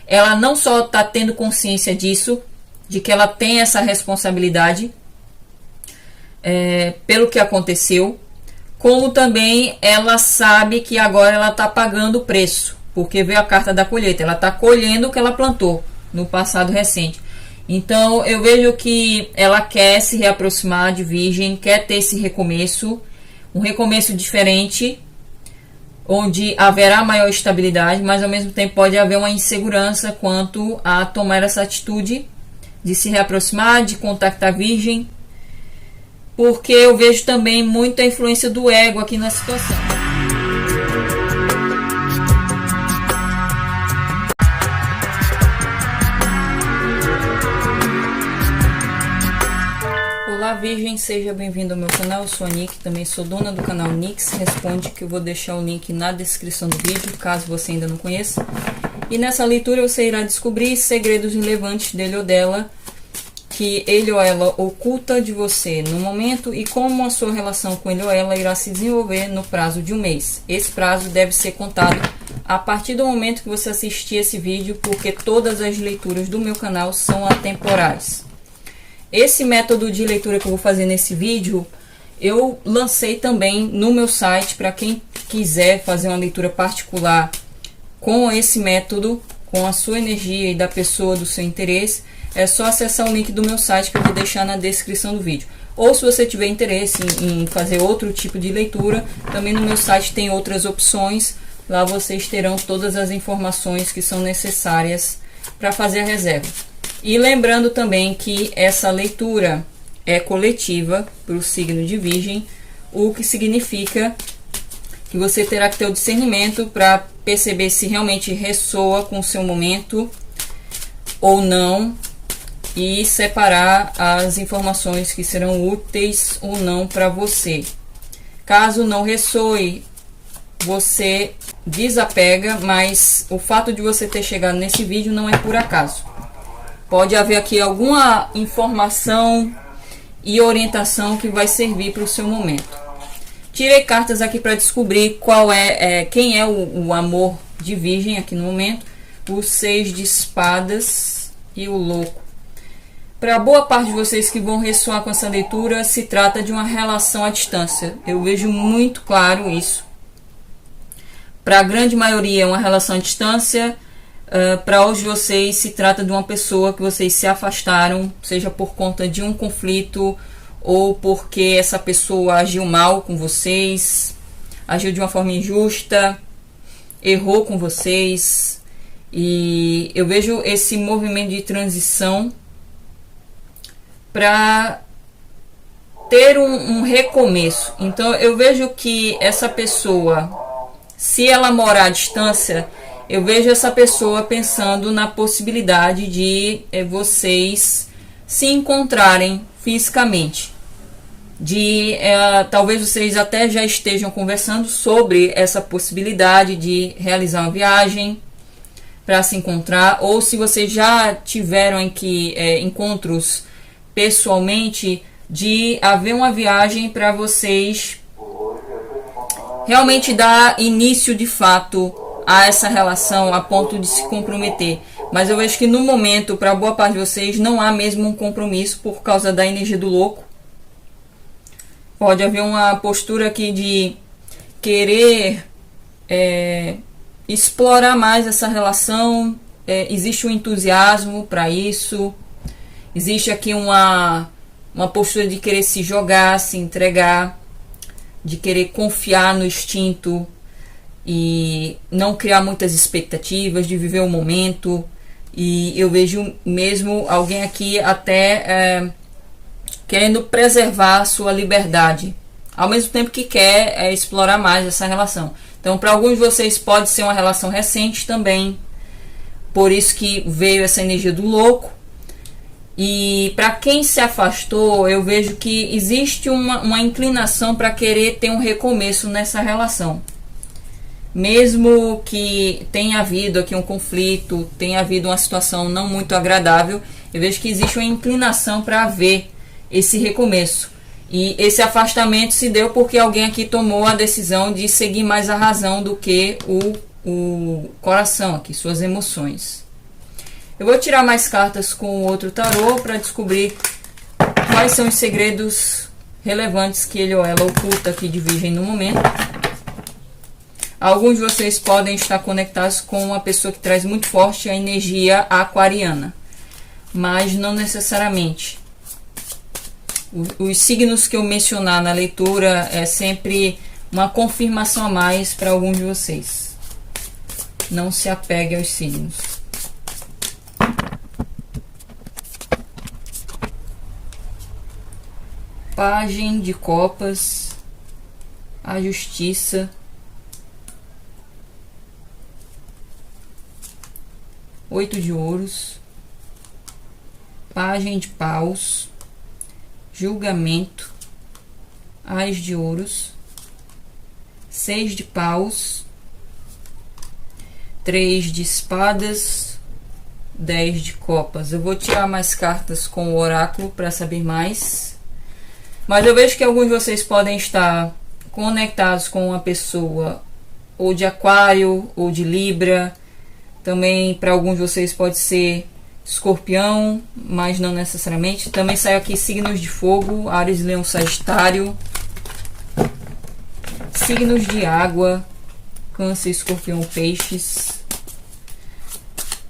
ela não só está tendo consciência disso, de que ela tem essa responsabilidade pelo que aconteceu, como também ela sabe que agora ela está pagando o preço, porque veio a carta da colheita, ela está colhendo o que ela plantou no passado recente. Então eu vejo que ela quer se reaproximar de Virgem, quer ter esse recomeço, um recomeço diferente, onde haverá maior estabilidade, mas ao mesmo tempo pode haver uma insegurança quanto a tomar essa atitude de se reaproximar, de contactar Virgem, porque eu vejo também muita influência do ego aqui na situação. Olá Virgem, seja bem-vindo ao meu canal, eu sou a Nick, também sou dona do canal Nix Responde, que eu vou deixar o link na descrição do vídeo, caso você ainda não conheça. E nessa leitura você irá descobrir segredos relevantes dele ou dela, que ele ou ela oculta de você no momento e como a sua relação com ele ou ela irá se desenvolver no prazo de um mês. Esse prazo deve ser contado a partir do momento que você assistir esse vídeo, porque todas as leituras do meu canal são atemporais. Esse método de leitura que eu vou fazer nesse vídeo, eu lancei também no meu site para quem quiser fazer uma leitura particular com esse método, com a sua energia e da pessoa do seu interesse. É só acessar o link do meu site que eu vou deixar na descrição do vídeo. Ou se você tiver interesse em fazer outro tipo de leitura, também no meu site tem outras opções. Lá vocês terão todas as informações que são necessárias para fazer a reserva. E lembrando também que essa leitura é coletiva para o signo de Virgem, o que significa que você terá que ter o discernimento para perceber se realmente ressoa com o seu momento ou não, e separar as informações que serão úteis ou não para você. Caso não ressoe, você desapega, mas o fato de você ter chegado nesse vídeo não é por acaso. Pode haver aqui alguma informação e orientação que vai servir para o seu momento. Tirei cartas aqui para descobrir quem é o amor de Virgem aqui no momento. O 6 de espadas e o louco. Para boa parte de vocês que vão ressoar com essa leitura, se trata de uma relação à distância. Eu vejo muito claro isso. Para a grande maioria é uma relação à distância. Para hoje vocês se trata de uma pessoa que vocês se afastaram, seja por conta de um conflito ou porque essa pessoa agiu mal com vocês, agiu de uma forma injusta, errou com vocês. E eu vejo esse movimento de transição para ter um recomeço. Então eu vejo que essa pessoa, se ela morar à distância, eu vejo essa pessoa pensando na possibilidade de vocês se encontrarem fisicamente. Talvez vocês até já estejam conversando sobre essa possibilidade de realizar uma viagem para se encontrar, ou se vocês já tiveram encontros pessoalmente, de haver uma viagem para vocês realmente dar início de fato a essa relação a ponto de se comprometer. Mas eu vejo que no momento, para boa parte de vocês, não há mesmo um compromisso por causa da energia do louco. Pode haver uma postura aqui de querer explorar mais essa relação. Existe um entusiasmo para isso. Existe aqui uma postura de querer se jogar, se entregar, de querer confiar no instinto e não criar muitas expectativas, de viver o momento. E eu vejo mesmo alguém aqui até querendo preservar a sua liberdade, ao mesmo tempo que quer explorar mais essa relação. Então, para alguns de vocês pode ser uma relação recente também, por isso que veio essa energia do louco. E para quem se afastou, eu vejo que existe uma inclinação para querer ter um recomeço nessa relação. Mesmo que tenha havido aqui um conflito, tenha havido uma situação não muito agradável, eu vejo que existe uma inclinação para haver esse recomeço. E esse afastamento se deu porque alguém aqui tomou a decisão de seguir mais a razão do que o coração aqui, suas emoções. Eu vou tirar mais cartas com o outro tarô para descobrir quais são os segredos relevantes que ele ou ela oculta aqui de Virgem no momento. Alguns de vocês podem estar conectados com uma pessoa que traz muito forte a energia aquariana, mas não necessariamente. Os signos que eu mencionar na leitura é sempre uma confirmação a mais para alguns de vocês. Não se apegue aos signos. Pagem de Copas, a Justiça, 8 de Ouros, Pagem de Paus, Julgamento, Ás de Ouros, 6 de Paus, 3 de Espadas, 10 de Copas. Eu vou tirar mais cartas com o oráculo para saber mais. Mas eu vejo que alguns de vocês podem estar conectados com uma pessoa ou de Aquário ou de Libra. Também para alguns de vocês pode ser Escorpião, mas não necessariamente. Também saiu aqui signos de fogo, Áries, Leão, Sagitário. Signos de água, Câncer, Escorpião, Peixes.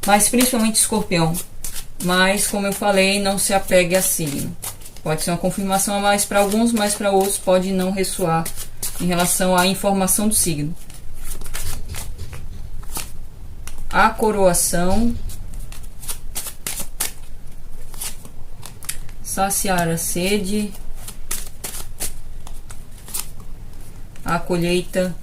Mas principalmente Escorpião. Mas como eu falei, não se apegue a signo. Pode ser uma confirmação a mais para alguns, mas para outros pode não ressoar em relação à informação do signo. A coroação, saciar a sede, a colheita,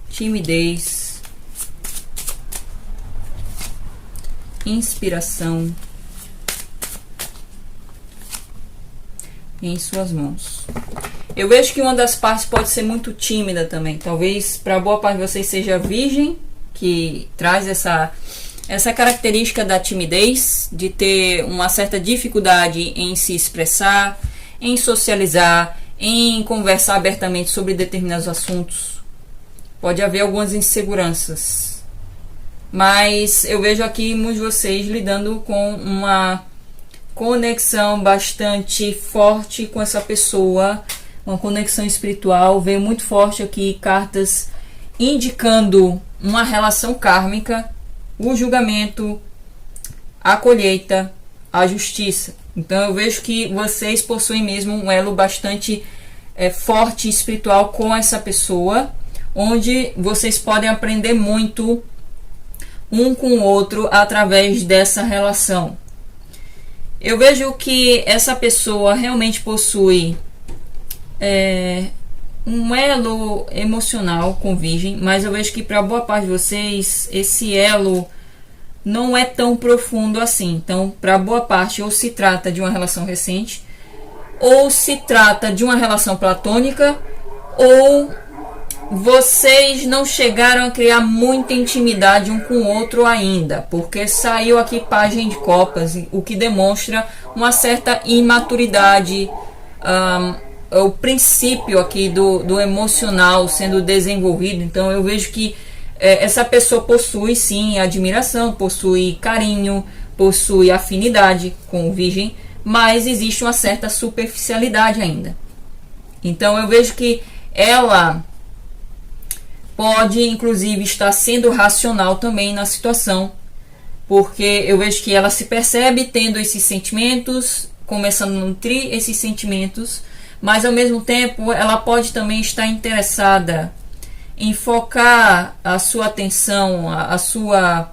timidez, inspiração em suas mãos. Eu vejo que uma das partes pode ser muito tímida também. Talvez para boa parte de vocês seja a Virgem, que traz essa característica da timidez, de ter uma certa dificuldade em se expressar, em socializar, em conversar abertamente sobre determinados assuntos. Pode haver algumas inseguranças. Mas eu vejo aqui muitos de vocês lidando com uma conexão bastante forte com essa pessoa, uma conexão espiritual. Veio muito forte aqui cartas indicando uma relação kármica, o julgamento, a colheita, a justiça. Então eu vejo que vocês possuem mesmo um elo bastante forte espiritual com essa pessoa, onde vocês podem aprender muito um com o outro através dessa relação. Eu vejo que essa pessoa realmente possui um elo emocional com Virgem, mas eu vejo que para boa parte de vocês esse elo não é tão profundo assim. Então, para boa parte, ou se trata de uma relação recente, ou se trata de uma relação platônica, ou vocês não chegaram a criar muita intimidade um com o outro ainda, porque saiu aqui Pagem de Copas, o que demonstra uma certa imaturidade, o princípio aqui do emocional sendo desenvolvido. Então eu vejo que essa pessoa possui sim admiração, possui carinho, possui afinidade com o Virgem, mas existe uma certa superficialidade ainda. Então eu vejo que ela pode inclusive estar sendo racional também na situação, porque eu vejo que ela se percebe tendo esses sentimentos, começando a nutrir esses sentimentos, mas ao mesmo tempo ela pode também estar interessada em focar a sua atenção, a sua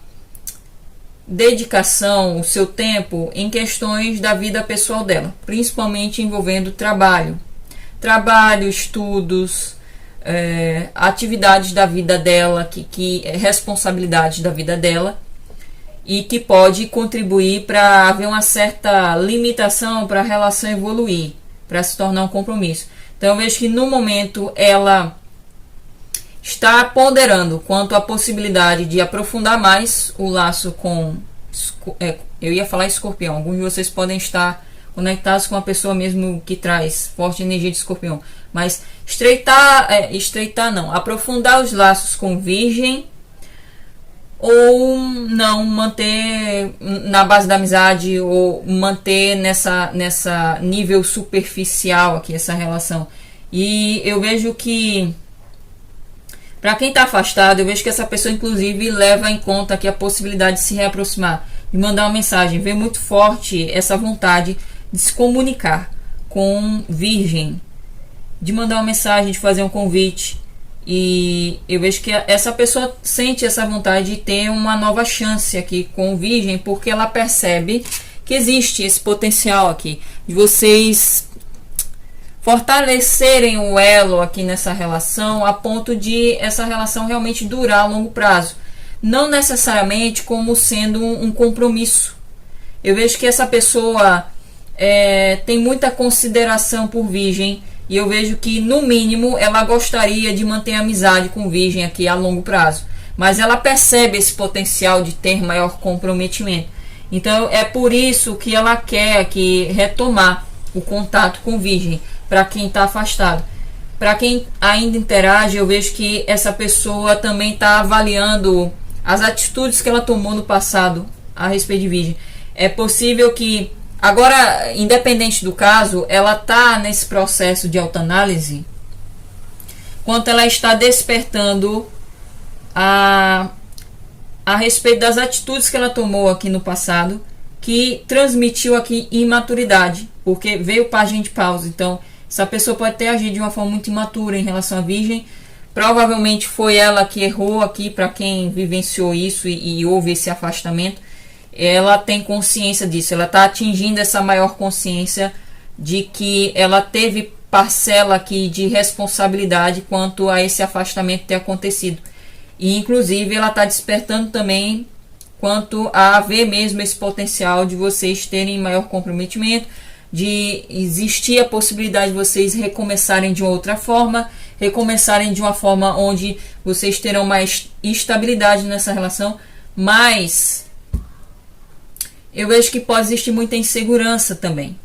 dedicação, o seu tempo em questões da vida pessoal dela, principalmente envolvendo trabalho, estudos, atividades da vida dela, que responsabilidades da vida dela, e que pode contribuir para haver uma certa limitação para a relação evoluir, para se tornar um compromisso. Então eu vejo que no momento ela está ponderando quanto à possibilidade de aprofundar mais o laço com eu ia falar Escorpião. Alguns de vocês podem estar conectados com uma pessoa mesmo que traz forte energia de Escorpião, mas estreitar não, aprofundar os laços com Virgem, ou não manter na base da amizade, ou manter nessa nível superficial aqui essa relação. E eu vejo que para quem está afastado, eu vejo que essa pessoa inclusive leva em conta aqui a possibilidade de se reaproximar, de mandar uma mensagem. Vê muito forte essa vontade de se comunicar com Virgem, de mandar uma mensagem, de fazer um convite. E eu vejo que essa pessoa sente essa vontade de ter uma nova chance aqui com Virgem, porque ela percebe que existe esse potencial aqui de vocês fortalecerem o elo aqui nessa relação, a ponto de essa relação realmente durar a longo prazo, não necessariamente como sendo um compromisso. Eu vejo que essa pessoa tem muita consideração por Virgem, e eu vejo que no mínimo ela gostaria de manter amizade com Virgem aqui a longo prazo, mas ela percebe esse potencial de ter maior comprometimento. Então é por isso que ela quer aqui retomar o contato com Virgem, para quem está afastado. Para quem ainda interage, eu vejo que essa pessoa também está avaliando as atitudes que ela tomou no passado a respeito de Virgem. É possível que agora, independente do caso, ela está nesse processo de autoanálise, quanto ela está despertando a respeito das atitudes que ela tomou aqui no passado, que transmitiu aqui imaturidade, porque veio Pagem de Paus. Então essa pessoa pode ter agido de uma forma muito imatura em relação à Virgem. Provavelmente foi ela que errou aqui, para quem vivenciou isso e houve esse afastamento. Ela tem consciência disso, ela está atingindo essa maior consciência de que ela teve parcela aqui de responsabilidade quanto a esse afastamento ter acontecido. E inclusive ela está despertando também quanto a ver mesmo esse potencial de vocês terem maior comprometimento, de existir a possibilidade de vocês recomeçarem de outra forma, recomeçarem de uma forma onde vocês terão mais estabilidade nessa relação, mas eu vejo que pode existir muita insegurança também,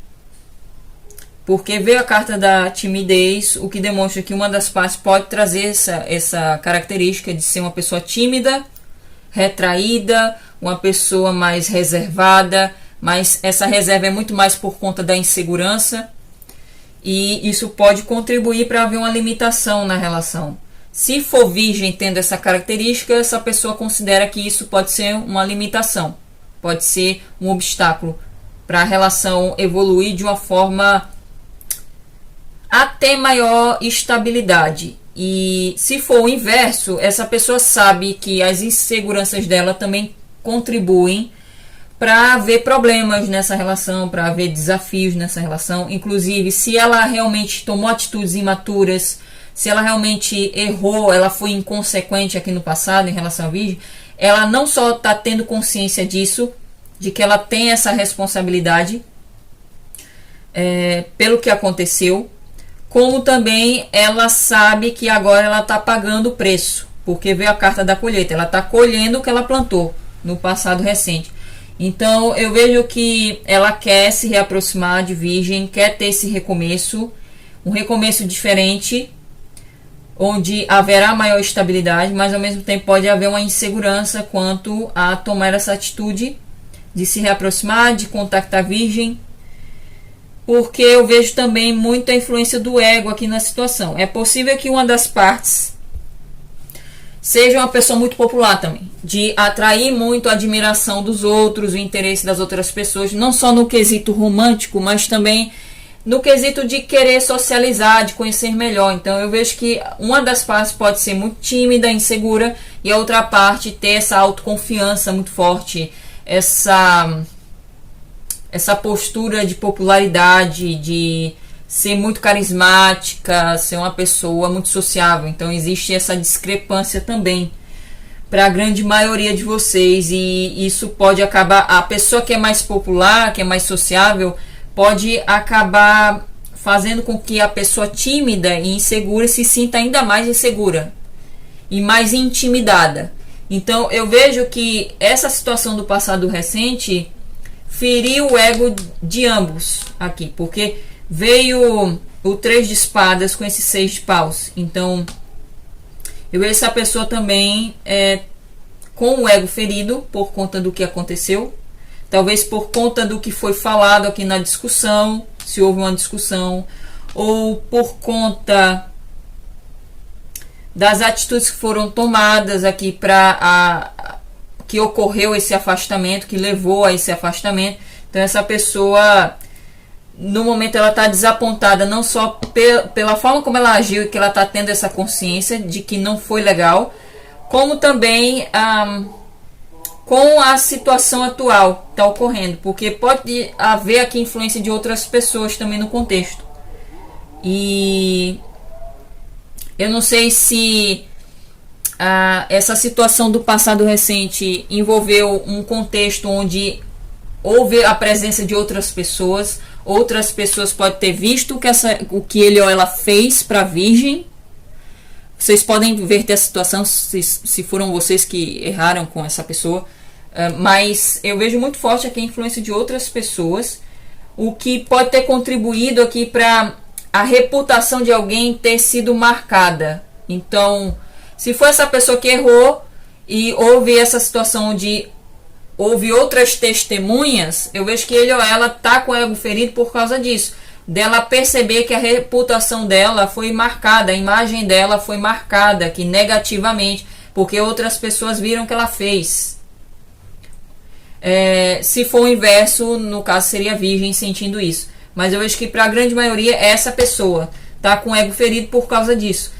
porque veio a carta da timidez, o que demonstra que uma das partes pode trazer essa característica de ser uma pessoa tímida, retraída, uma pessoa mais reservada, mas essa reserva é muito mais por conta da insegurança, e isso pode contribuir para haver uma limitação na relação. Se for Virgem tendo essa característica, essa pessoa considera que isso pode ser uma limitação, pode ser um obstáculo para a relação evoluir de uma forma a ter maior estabilidade. E se for o inverso, essa pessoa sabe que as inseguranças dela também contribuem para haver problemas nessa relação, para haver desafios nessa relação. Inclusive, se ela realmente tomou atitudes imaturas, se ela realmente errou, ela foi inconsequente aqui no passado em relação à Virgem, ela não só está tendo consciência disso, de que ela tem essa responsabilidade pelo que aconteceu, como também ela sabe que agora ela está pagando o preço, porque veio a carta da colheita, ela está colhendo o que ela plantou no passado recente. Então eu vejo que ela quer se reaproximar de Virgem, quer ter esse recomeço, um recomeço diferente, onde haverá maior estabilidade, mas ao mesmo tempo pode haver uma insegurança quanto a tomar essa atitude de se reaproximar, de contactar Virgem, porque eu vejo também muita influência do ego aqui na situação. É possível que uma das partes seja uma pessoa muito popular também, de atrair muito a admiração dos outros, o interesse das outras pessoas, não só no quesito romântico, mas também no quesito de querer socializar, de conhecer melhor. Então eu vejo que uma das partes pode ser muito tímida, insegura, e a outra parte ter essa autoconfiança muito forte, essa postura de popularidade, de ser muito carismática, ser uma pessoa muito sociável. Então existe essa discrepância também para a grande maioria de vocês, e isso pode acabar, a pessoa que é mais popular, que é mais sociável, pode acabar fazendo com que a pessoa tímida e insegura se sinta ainda mais insegura e mais intimidada. Então eu vejo que essa situação do passado recente feriu o ego de ambos aqui, porque veio o 3 de espadas com esse 6 de paus. Então eu vejo essa pessoa também com o ego ferido por conta do que aconteceu, talvez por conta do que foi falado aqui na discussão, se houve uma discussão, ou por conta das atitudes que foram tomadas aqui para que ocorreu esse afastamento, que levou a esse afastamento. Então essa pessoa, no momento, ela está desapontada não só pela forma como ela agiu e que ela está tendo essa consciência de que não foi legal, como também com a situação atual que está ocorrendo, porque pode haver aqui influência de outras pessoas também no contexto. E eu não sei se essa situação do passado recente envolveu um contexto onde houve a presença de outras pessoas. Outras pessoas podem ter visto o que ele ou ela fez para a Virgem. Vocês podem verter a situação se foram vocês que erraram com essa pessoa. Mas eu vejo muito forte aqui a influência de outras pessoas, o que pode ter contribuído aqui para a reputação de alguém ter sido marcada. Então, se foi essa pessoa que errou e houve essa situação onde houve outras testemunhas, eu vejo que ele ou ela está com o ego ferido por causa disso. Dela perceber que a reputação dela foi marcada, a imagem dela foi marcada aqui negativamente, porque outras pessoas viram que ela fez. Se for o inverso, no caso seria a Virgem sentindo isso. Mas eu vejo que para a grande maioria essa pessoa está com o ego ferido por causa disso.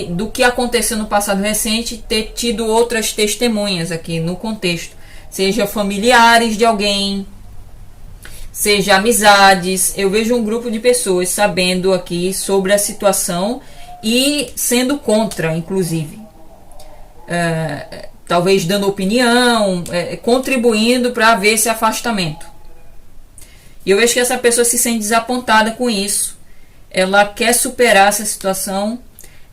Do que aconteceu no passado recente, ter tido outras testemunhas aqui no contexto. Seja familiares de alguém, seja amizades. Eu vejo um grupo de pessoas sabendo aqui sobre a situação e sendo contra, inclusive. Talvez dando opinião, contribuindo para haver esse afastamento. E eu vejo que essa pessoa se sente desapontada com isso. Ela quer superar essa situação.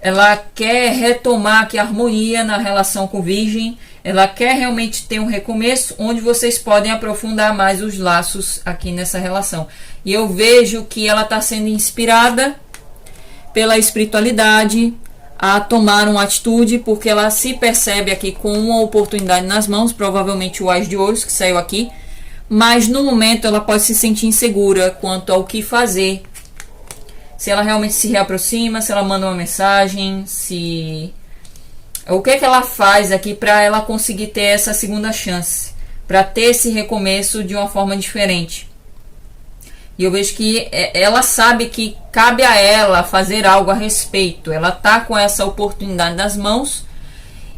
Ela quer retomar aqui a harmonia na relação com Virgem. Ela quer realmente ter um recomeço onde vocês podem aprofundar mais os laços aqui nessa relação. E eu vejo que ela está sendo inspirada pela espiritualidade a tomar uma atitude, porque ela se percebe aqui com uma oportunidade nas mãos, provavelmente o Ás de Ouros que saiu aqui, mas no momento ela pode se sentir insegura quanto ao que fazer. Se ela realmente se reaproxima, se ela manda uma mensagem, o que é que ela faz aqui para ela conseguir ter essa segunda chance, para ter esse recomeço de uma forma diferente. E eu vejo que ela sabe que cabe a ela fazer algo a respeito. Ela está com essa oportunidade nas mãos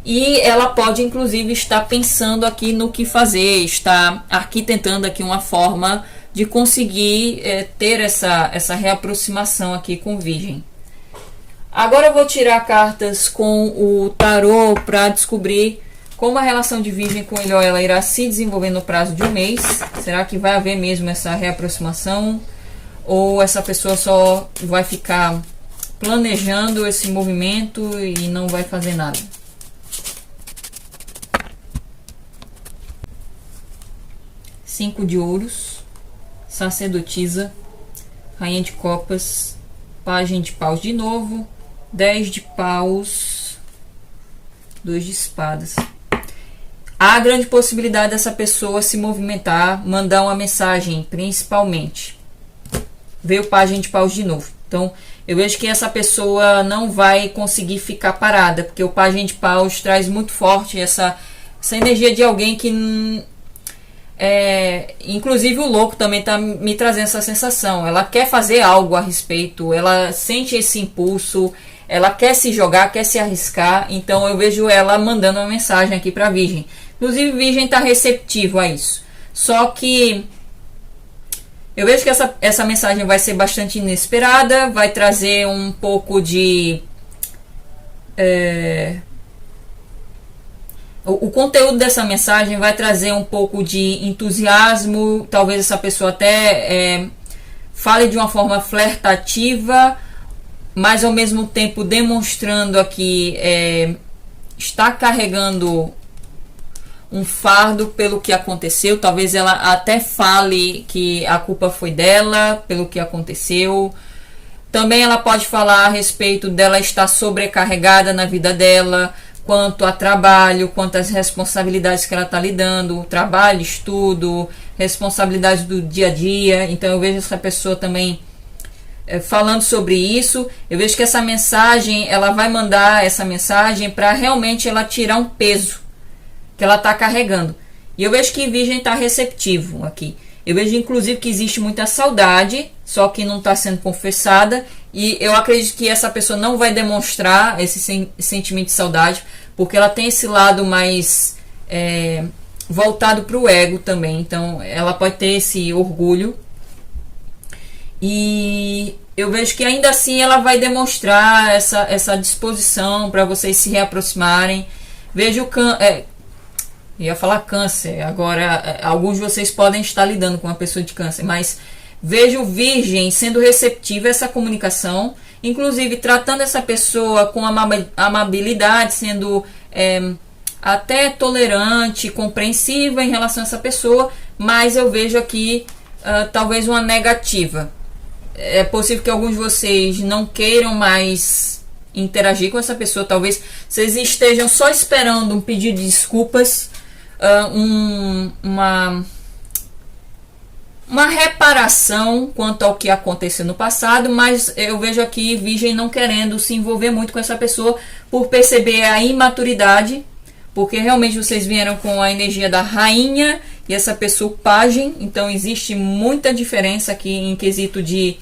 e ela pode inclusive estar pensando aqui no que fazer, está arquitetando aqui uma forma de conseguir ter essa reaproximação aqui com Virgem. Agora eu vou tirar cartas com o tarô para descobrir como a relação de Virgem com ele ou ela irá se desenvolver no prazo de um mês. Será que vai haver mesmo essa reaproximação? Ou essa pessoa só vai ficar planejando esse movimento e não vai fazer nada? Cinco de ouros, sacerdotisa, rainha de copas, pajem de paus de novo, 10 de paus, 2 de espadas. Há grande possibilidade dessa pessoa se movimentar, mandar uma mensagem, principalmente. Veio o pajem de paus de novo. Então, eu vejo que essa pessoa não vai conseguir ficar parada, porque o pajem de paus traz muito forte essa energia de alguém que... inclusive o louco também está me trazendo essa sensação. Ela quer fazer algo a respeito, ela sente esse impulso, ela quer se jogar, quer se arriscar. Então eu vejo ela mandando uma mensagem aqui para a Virgem. Inclusive Virgem está receptivo a isso. Só que eu vejo que essa mensagem vai ser bastante inesperada, vai trazer um pouco de... O conteúdo dessa mensagem vai trazer um pouco de entusiasmo. Talvez essa pessoa até fale de uma forma flertativa, mas ao mesmo tempo demonstrando aqui está carregando um fardo pelo que aconteceu. Talvez ela até fale que a culpa foi dela pelo que aconteceu. Também ela pode falar a respeito dela estar sobrecarregada na vida dela, quanto a trabalho, quanto às responsabilidades que ela está lidando, trabalho, estudo, responsabilidades do dia a dia. Então eu vejo essa pessoa também falando sobre isso. Eu vejo que essa mensagem, ela vai mandar essa mensagem para realmente ela tirar um peso que ela está carregando. E eu vejo que Virgem está receptivo aqui. Eu vejo inclusive que existe muita saudade, só que não está sendo confessada. E eu acredito que essa pessoa não vai demonstrar esse sentimento de saudade, porque ela tem esse lado mais voltado para o ego também. Então ela pode ter esse orgulho. E eu vejo que ainda assim ela vai demonstrar essa disposição para vocês se reaproximarem. Vejo ia falar câncer, agora alguns de vocês podem estar lidando com uma pessoa de câncer, mas vejo Virgem sendo receptiva a essa comunicação, inclusive tratando essa pessoa com amabilidade, sendo até tolerante, compreensiva em relação a essa pessoa, mas eu vejo aqui talvez uma negativa. É possível que alguns de vocês não queiram mais interagir com essa pessoa, talvez vocês estejam só esperando um pedido de desculpas, uma reparação quanto ao que aconteceu no passado, mas eu vejo aqui Virgem não querendo se envolver muito com essa pessoa por perceber a imaturidade, porque realmente vocês vieram com a energia da rainha e essa pessoa pajem, então existe muita diferença aqui em quesito de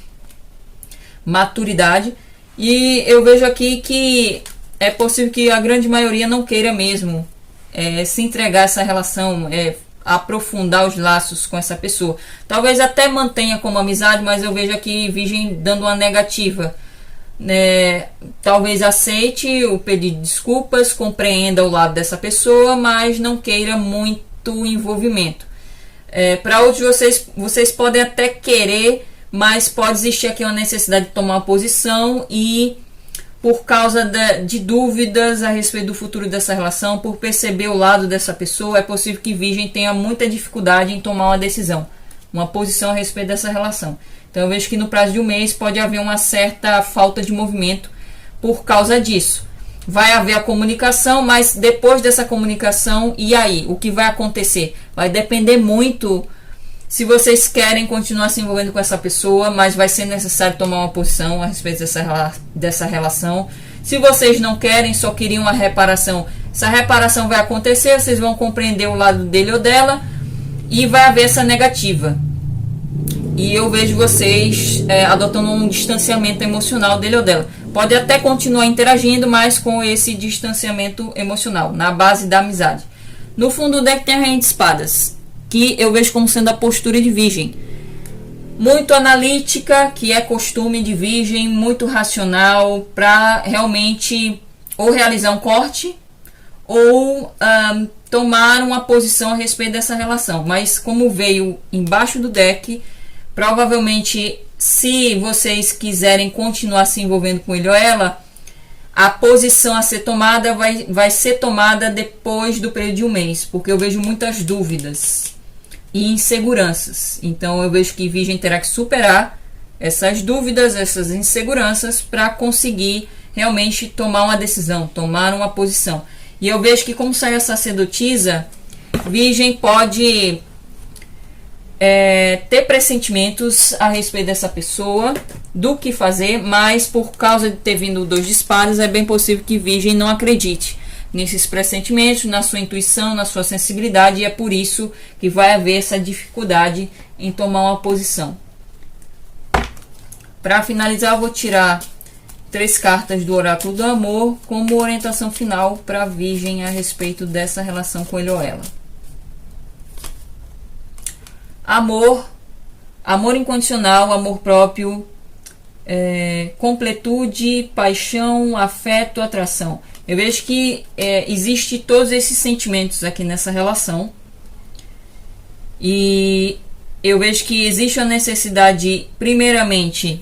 maturidade. E eu vejo aqui que é possível que a grande maioria não queira mesmo se entregar a essa relação, aprofundar os laços com essa pessoa. Talvez até mantenha como amizade, mas eu vejo aqui Virgem dando uma negativa. Talvez aceite o pedido de desculpas, compreenda o lado dessa pessoa, mas não queira muito envolvimento. Para outros vocês podem até querer, mas pode existir aqui uma necessidade de tomar uma posição e por causa de dúvidas a respeito do futuro dessa relação, por perceber o lado dessa pessoa, é possível que Virgem tenha muita dificuldade em tomar uma decisão, uma posição a respeito dessa relação. Então eu vejo que no prazo de um mês pode haver uma certa falta de movimento por causa disso. Vai haver a comunicação, mas depois dessa comunicação, e aí? O que vai acontecer? Vai depender muito se vocês querem continuar se envolvendo com essa pessoa, mas vai ser necessário tomar uma posição a respeito dessa relação. Se vocês não querem, só queriam uma reparação, essa reparação vai acontecer, vocês vão compreender o lado dele ou dela e vai haver essa negativa. E eu vejo vocês adotando um distanciamento emocional dele ou dela. Pode até continuar interagindo, mas com esse distanciamento emocional, na base da amizade. No fundo do deck tem a Rainha de Espadas, que eu vejo como sendo a postura de Virgem. Muito analítica, que é costume de Virgem, muito racional, para realmente ou realizar um corte ou tomar uma posição a respeito dessa relação. Mas como veio embaixo do deck, provavelmente se vocês quiserem continuar se envolvendo com ele ou ela, a posição a ser tomada vai ser tomada depois do período de um mês, porque eu vejo muitas dúvidas e inseguranças. Então eu vejo que Virgem terá que superar essas dúvidas, essas inseguranças, para conseguir realmente tomar uma decisão, tomar uma posição. E eu vejo que como saiu a sacerdotisa, Virgem pode ter pressentimentos a respeito dessa pessoa, do que fazer, mas por causa de ter vindo o 2 de espadas, é bem possível que Virgem não acredite nesses pressentimentos, na sua intuição, na sua sensibilidade, e é por isso que vai haver essa dificuldade em tomar uma posição. Para finalizar, eu vou tirar 3 cartas do Oráculo do Amor como orientação final para Virgem a respeito dessa relação com ele ou ela. Amor, amor incondicional, amor próprio, completude, paixão, afeto, atração. Eu vejo que existe todos esses sentimentos aqui nessa relação. E eu vejo que existe a necessidade, primeiramente,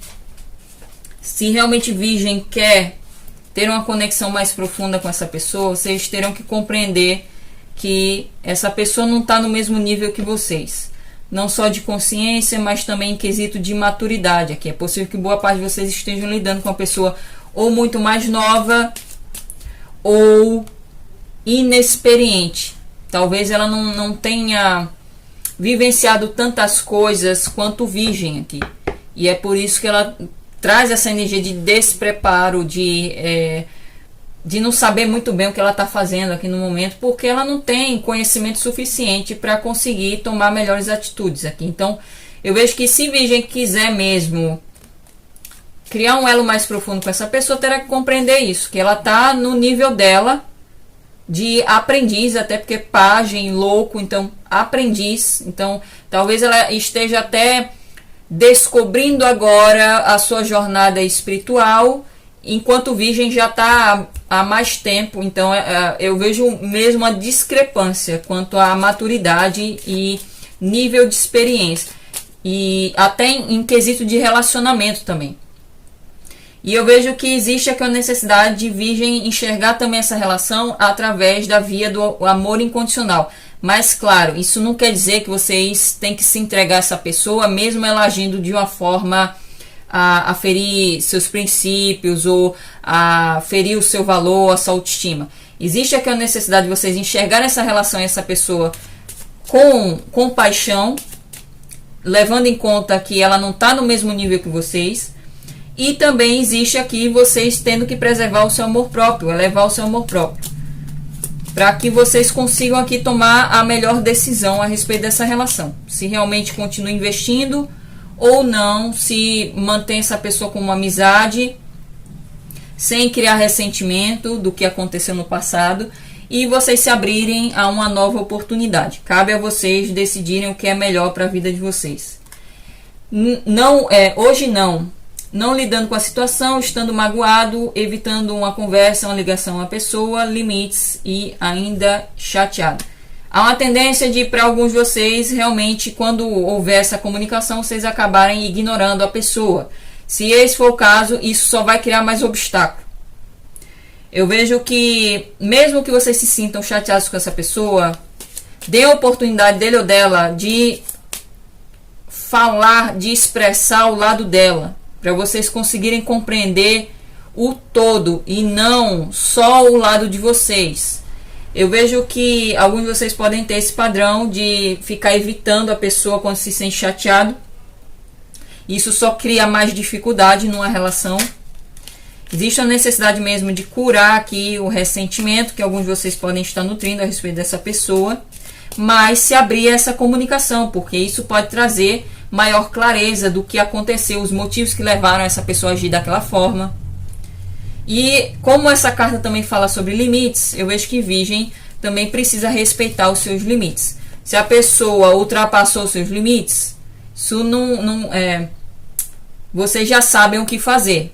se realmente Virgem quer ter uma conexão mais profunda com essa pessoa, vocês terão que compreender que essa pessoa não está no mesmo nível que vocês. Não só de consciência, mas também em quesito de maturidade. Aqui é possível que boa parte de vocês estejam lidando com uma pessoa ou muito mais nova, ou inexperiente. Talvez ela não tenha vivenciado tantas coisas quanto Virgem aqui. E é por isso que ela traz essa energia de despreparo, de não saber muito bem o que ela está fazendo aqui no momento, porque ela não tem conhecimento suficiente para conseguir tomar melhores atitudes aqui. Então, eu vejo que se Virgem quiser mesmo criar um elo mais profundo com essa pessoa, terá que compreender isso, que ela está no nível dela de aprendiz, até porque pajem, louco, então aprendiz. Então, talvez ela esteja até descobrindo agora a sua jornada espiritual, enquanto Virgem já está há mais tempo. Então eu vejo mesmo uma discrepância quanto à maturidade e nível de experiência, e até em quesito de relacionamento também. E eu vejo que existe aqui a necessidade de Virgem enxergar também essa relação através da via do amor incondicional. Mas claro, isso não quer dizer que vocês têm que se entregar a essa pessoa, mesmo ela agindo de uma forma a ferir seus princípios ou a ferir o seu valor, a sua autoestima. Existe aqui a necessidade de vocês enxergarem essa relação e essa pessoa com compaixão, levando em conta que ela não está no mesmo nível que vocês. E também existe aqui vocês tendo que preservar o seu amor próprio, elevar o seu amor próprio, para que vocês consigam aqui tomar a melhor decisão a respeito dessa relação. Se realmente continua investindo ou não, se mantém essa pessoa como uma amizade, sem criar ressentimento do que aconteceu no passado, e vocês se abrirem a uma nova oportunidade. Cabe a vocês decidirem o que é melhor para a vida de vocês. Hoje não lidando com a situação, estando magoado, evitando uma conversa, uma ligação à pessoa, limites e ainda chateado. Há uma tendência de, para alguns de vocês, realmente, quando houver essa comunicação, vocês acabarem ignorando a pessoa. Se esse for o caso, isso só vai criar mais obstáculo. Eu vejo que, mesmo que vocês se sintam chateados com essa pessoa, dê a oportunidade dele ou dela de falar, de expressar o lado dela, para vocês conseguirem compreender o todo e não só o lado de vocês. Eu vejo que alguns de vocês podem ter esse padrão de ficar evitando a pessoa quando se sente chateado. Isso só cria mais dificuldade numa relação. Existe a necessidade mesmo de curar aqui o ressentimento que alguns de vocês podem estar nutrindo a respeito dessa pessoa, mas se abrir essa comunicação, porque isso pode trazer maior clareza do que aconteceu, os motivos que levaram essa pessoa a agir daquela forma. E como essa carta também fala sobre limites, eu vejo que Virgem também precisa respeitar os seus limites. Se a pessoa ultrapassou os seus limites, isso vocês já sabem o que fazer.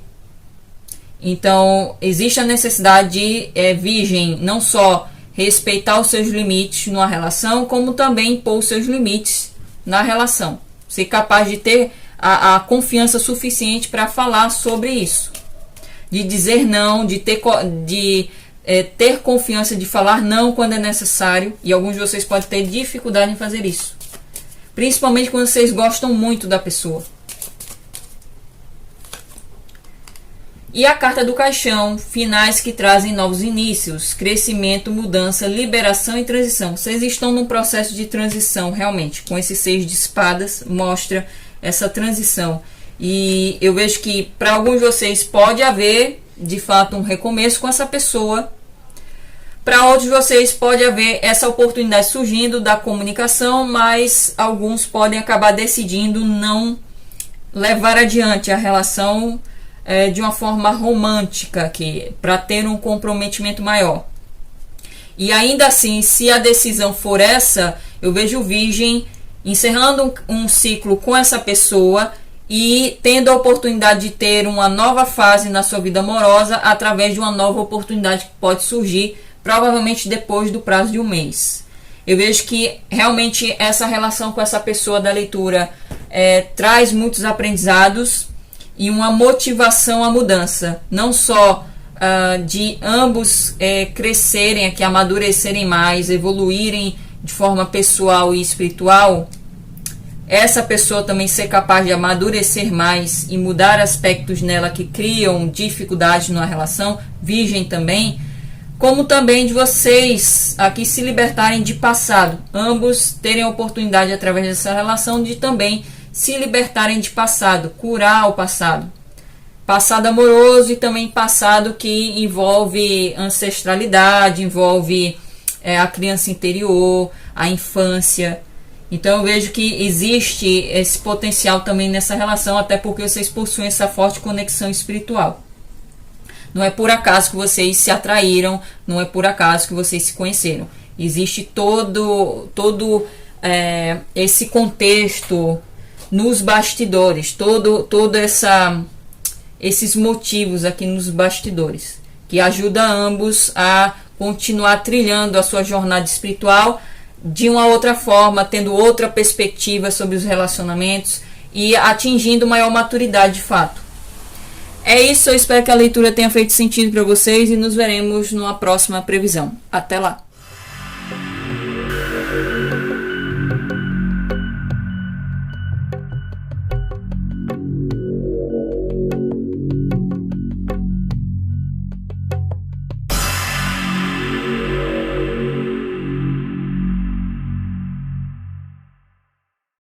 Então existe a necessidade de Virgem não só respeitar os seus limites numa relação, como também impor os seus limites na relação. Ser capaz de ter a confiança suficiente para falar sobre isso, de dizer não, de ter confiança de falar não quando é necessário. E alguns de vocês podem ter dificuldade em fazer isso, principalmente quando vocês gostam muito da pessoa. E a carta do caixão, finais que trazem novos inícios, crescimento, mudança, liberação e transição. Vocês estão num processo de transição realmente, com esse 6 de espadas, mostra essa transição. E eu vejo que para alguns de vocês pode haver, de fato, um recomeço com essa pessoa. Para outros de vocês pode haver essa oportunidade surgindo da comunicação, mas alguns podem acabar decidindo não levar adiante a relação de uma forma romântica, para ter um comprometimento maior. E ainda assim, se a decisão for essa, eu vejo Virgem encerrando um ciclo com essa pessoa e tendo a oportunidade de ter uma nova fase na sua vida amorosa através de uma nova oportunidade que pode surgir, provavelmente depois do prazo de um mês. Eu vejo que realmente essa relação com essa pessoa da leitura traz muitos aprendizados e uma motivação à mudança, não só de ambos crescerem aqui, amadurecerem mais, evoluírem de forma pessoal e espiritual, essa pessoa também ser capaz de amadurecer mais e mudar aspectos nela que criam dificuldades na relação, Virgem também, como também de vocês aqui se libertarem de passado. Ambos terem a oportunidade, através dessa relação, de também se libertarem de passado, curar o passado. Passado amoroso e também passado que envolve ancestralidade, envolve a criança interior, a infância. Então eu vejo que existe esse potencial também nessa relação, até porque vocês possuem essa forte conexão espiritual. Não é por acaso que vocês se atraíram, não é por acaso que vocês se conheceram. Existe todo esse contexto nos bastidores, esses motivos aqui nos bastidores, que ajuda ambos a continuar trilhando a sua jornada espiritual de uma outra forma, tendo outra perspectiva sobre os relacionamentos e atingindo maior maturidade de fato. É isso, eu espero que a leitura tenha feito sentido para vocês e nos veremos numa próxima previsão. Até lá!